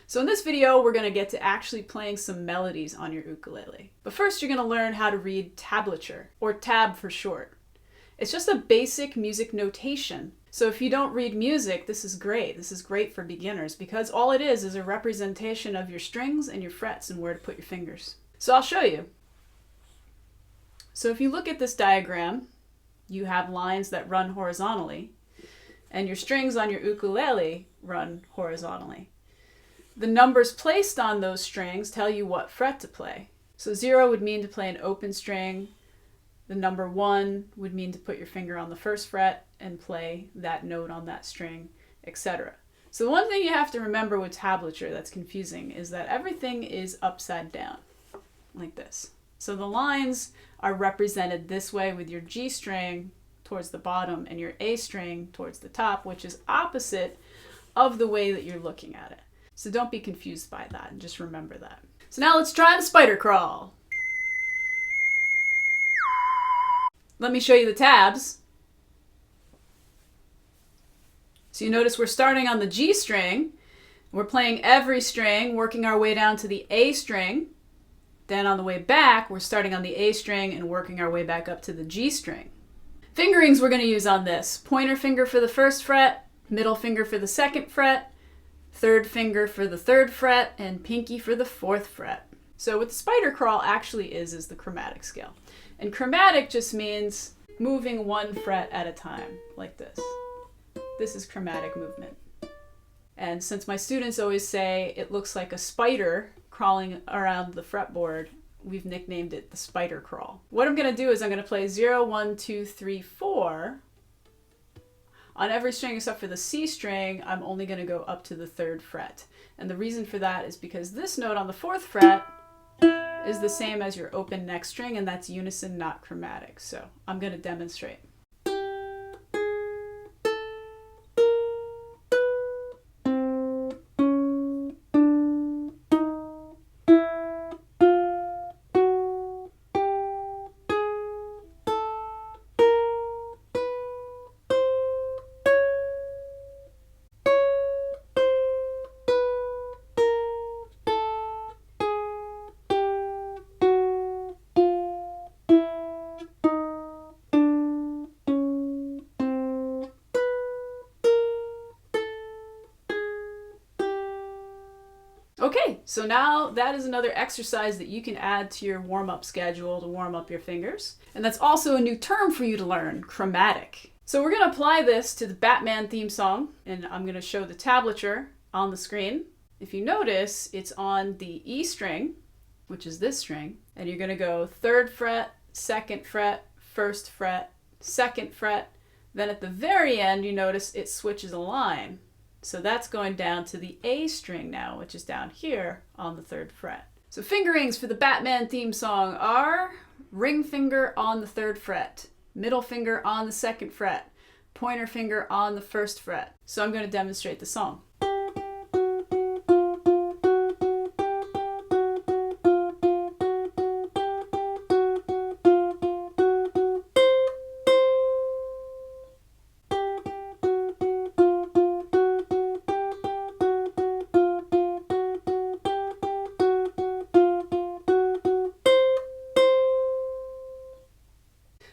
So in this video, we're going to get to actually playing some melodies on your ukulele. But first, you're going to learn how to read tablature, or tab for short. It's just a basic music notation. So if you don't read music, this is great. This is great for beginners because all it is a representation of your strings and your frets and where to put your fingers. So I'll show you. So if you look at this diagram, you have lines that run horizontally, and your strings on your ukulele run horizontally. The numbers placed on those strings tell you what fret to play. So 0 would mean to play an open string. The number 1 would mean to put your finger on the first fret and play that note on that string, etc. So the one thing you have to remember with tablature that's confusing is that everything is upside down, like this. So the lines are represented this way with your G string towards the bottom and your A string towards the top, which is opposite of the way that you're looking at it. So don't be confused by that, and just remember that. So now let's try the spider crawl. Let me show you the tabs. So you notice we're starting on the G string. We're playing every string, working our way down to the A string. Then on the way back, we're starting on the A string and working our way back up to the G string. Fingerings we're going to use on this. Pointer finger for the first fret, middle finger for the second fret, third finger for the third fret, and pinky for the fourth fret. So what the spider crawl actually is the chromatic scale. And chromatic just means moving one fret at a time, like this. This is chromatic movement. And since my students always say it looks like a spider crawling around the fretboard, we've nicknamed it the spider crawl. What I'm going to do is I'm going to play 0, 1, 2, 3, 4. On every string except for the C string, I'm only going to go up to the third fret. And the reason for that is because this note on the fourth fret is the same as your open neck string, and that's unison, not chromatic. So I'm going to demonstrate. Okay, so now that is another exercise that you can add to your warm-up schedule to warm up your fingers. And that's also a new term for you to learn, chromatic. So we're going to apply this to the Batman theme song, and I'm going to show the tablature on the screen. If you notice, it's on the E string, which is this string, and you're going to go third fret, second fret, first fret, second fret. Then at the very end, you notice it switches a line. So that's going down to the A string now, which is down here on the third fret. So fingerings for the Batman theme song are ring finger on the third fret, middle finger on the second fret, pointer finger on the first fret. So I'm going to demonstrate the song.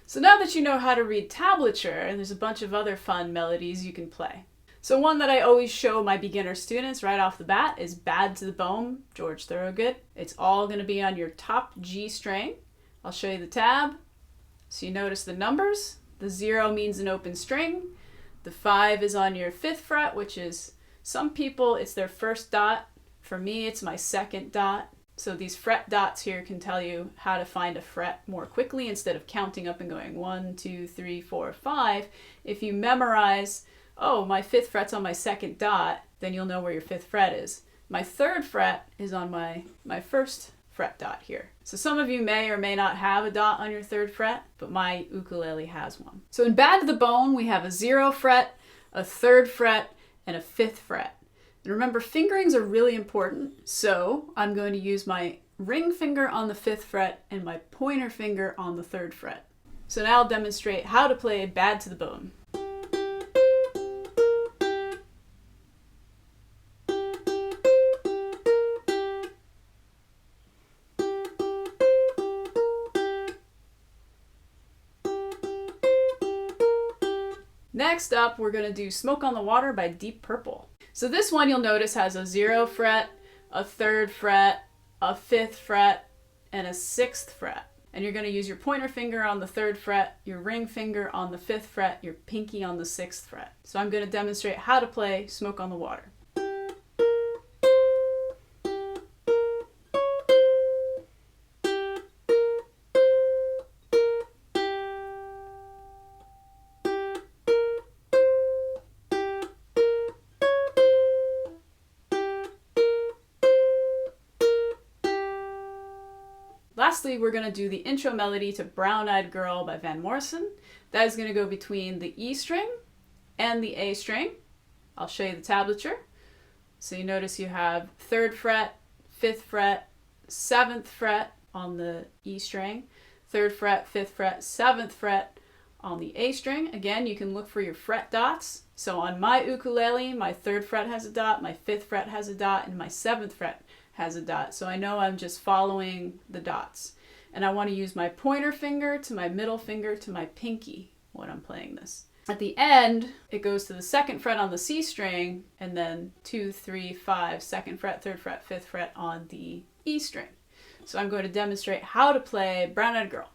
So now that you know how to read tablature, and there's a bunch of other fun melodies you can play. So one that I always show my beginner students right off the bat is Bad to the Bone, George Thorogood. It's all going to be on your top G string. I'll show you the tab. So you notice the numbers. The 0 means an open string. The 5 is on your 5th fret, which is, some people, it's their first dot. For me, it's my second dot. So these fret dots here can tell you how to find a fret more quickly instead of counting up and going 1, 2, 3, 4, 5. If you memorize, oh, my 5th fret's on my second dot, then you'll know where your 5th fret is. My 3rd fret is on my 1st fret dot here. So some of you may or may not have a dot on your 3rd fret, but my ukulele has one. So in Bad to the Bone, we have a 0 fret, a 3rd fret, and a 5th fret. And remember, fingerings are really important, so I'm going to use my ring finger on the 5th fret and my pointer finger on the 3rd fret. So now I'll demonstrate how to play Bad to the Bone. Next up, we're gonna do Smoke on the Water by Deep Purple. So this one you'll notice has a 0 fret, a 3rd fret, a 5th fret, and a 6th fret. And you're gonna use your pointer finger on the 3rd fret, your ring finger on the 5th fret, your pinky on the 6th fret. So I'm gonna demonstrate how to play Smoke on the Water. Lastly, we're going to do the intro melody to Brown Eyed Girl by Van Morrison. That is going to go between the E string and the A string. I'll show you the tablature. So you notice you have 3rd fret, 5th fret, 7th fret on the E string, 3rd fret, 5th fret, 7th fret on the A string. Again, you can look for your fret dots. So on my ukulele, my 3rd fret has a dot, my 5th fret has a dot, and my 7th fret has a dot. So I know I'm just following the dots. And I want to use my pointer finger to my middle finger to my pinky when I'm playing this. At the end, it goes to the 2nd fret on the C string, and then 2, 3, 5, 2nd fret, 3rd fret, 5th fret on the E string. So I'm going to demonstrate how to play Brown Eyed Girl.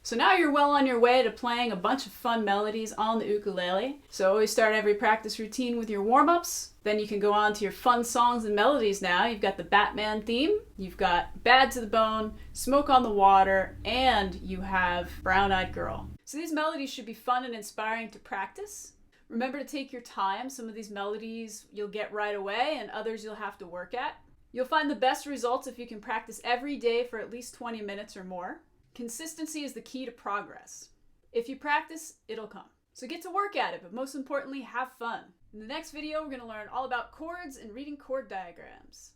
So now you're well on your way to playing a bunch of fun melodies on the ukulele. So always start every practice routine with your warm-ups. Then you can go on to your fun songs and melodies now. You've got the Batman theme, you've got Bad to the Bone, Smoke on the Water, and you have Brown Eyed Girl. So these melodies should be fun and inspiring to practice. Remember to take your time. Some of these melodies you'll get right away and others you'll have to work at. You'll find the best results if you can practice every day for at least 20 minutes or more. Consistency is the key to progress. If you practice, it'll come. So get to work at it, but most importantly, have fun. In the next video, we're going to learn all about chords and reading chord diagrams.